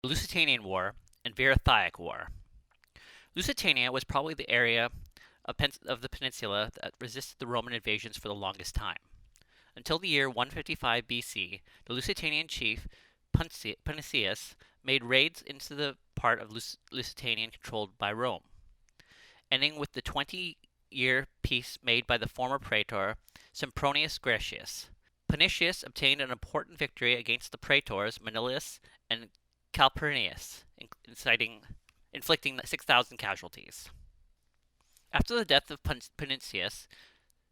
The Lusitanian War and Viriathic War. Lusitania was probably the area of the peninsula that resisted the Roman invasions for the longest time. Until the year 155 BC, the Lusitanian chief Punicius made raids into the part of Lusitania controlled by Rome, ending with the 20-year peace made by the former praetor Sempronius Gratius. Punicius obtained an important victory against the praetors Manilius and Calpurnius, inflicting 6,000 casualties. After the death of Punicius,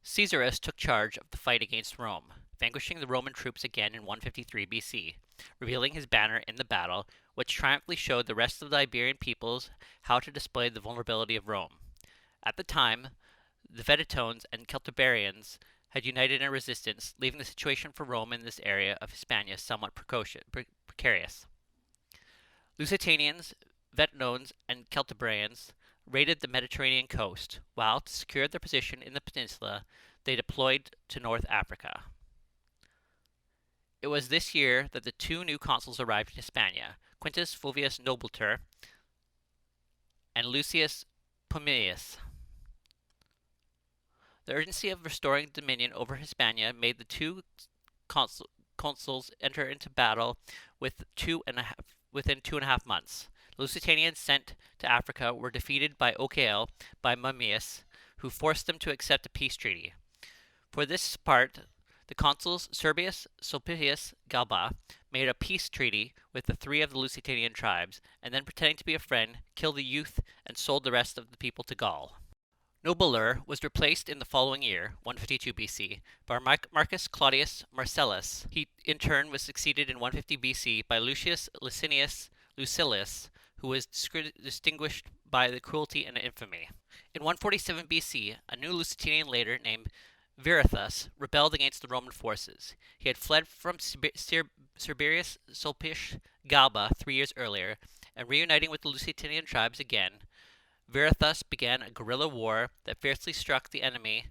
Caesarus took charge of the fight against Rome, vanquishing the Roman troops again in 153 BC, revealing his banner in the battle, which triumphantly showed the rest of the Iberian peoples how to display the vulnerability of Rome. At the time, the Venetones and Celtiberians had united in resistance, leaving the situation for Rome in this area of Hispania somewhat precarious. Lusitanians, Venetones, and Celtiberians raided the Mediterranean coast, while, to secure their position in the peninsula, they deployed to North Africa. It was this year that the two new consuls arrived in Hispania, Quintus Fulvius Nobilitor and Lucius Pompeius. The urgency of restoring dominion over Hispania made the two consuls enter into battle within 2.5 months. The Lusitanians sent to Africa were defeated by Ocael by Mummius, who forced them to accept a peace treaty. For this part, the consuls Servius Sulpicius Galba made a peace treaty with the three of the Lusitanian tribes, and then, pretending to be a friend, killed the youth and sold the rest of the people to Gaul. Nobilitor was replaced in the following year, 152 BC, by Marcus Claudius Marcellus. He, in turn, was succeeded in 150 BC by Lucius Licinius Lucilius, who was distinguished by the cruelty and infamy. In 147 BC, a new Lusitanian leader named Viriathus rebelled against the Roman forces. He had fled from Servius Sulpicius Galba 3 years earlier, and reuniting with the Lusitanian tribes again, Viriathus began a guerrilla war that fiercely struck the enemy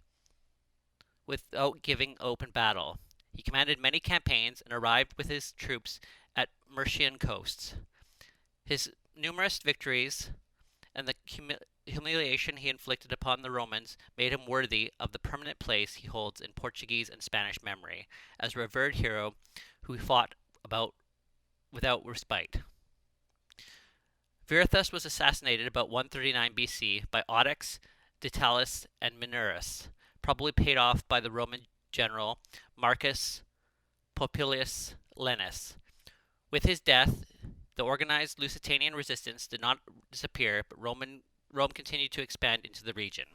without giving open battle. He commanded many campaigns and arrived with his troops at Mercian coasts. His numerous victories and the humiliation he inflicted upon the Romans made him worthy of the permanent place he holds in Portuguese and Spanish memory as a revered hero who fought without respite. Viriathus was assassinated about 139 BC by Audax, Ditalis, and Minurus, probably paid off by the Roman general Marcus Popilius Lenus. With his death, the organized Lusitanian resistance did not disappear, but Rome continued to expand into the region.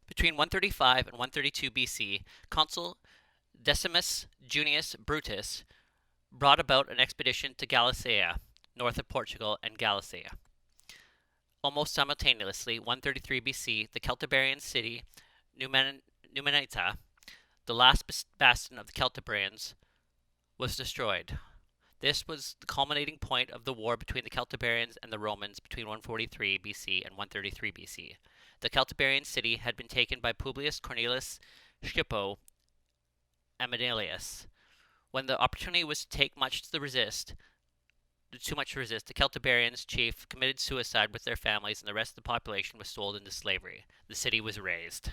Between 135 and 132 BC, Consul Decimus Junius Brutus brought about an expedition to Galicia, north of Portugal and Galicia. Almost simultaneously, 133 BC, the Celtiberian city Numantia, the last bastion of the Celtiberians, was destroyed. This was the culminating point of the war between the Celtiberians and the Romans between 143 BC and 133 BC. The Celtiberian city had been taken by Publius Cornelius Scipio Aemilius. When the opportunity was to take too much to resist, the Celtiberians' chief committed suicide with their families, and the rest of the population was sold into slavery. The city was razed.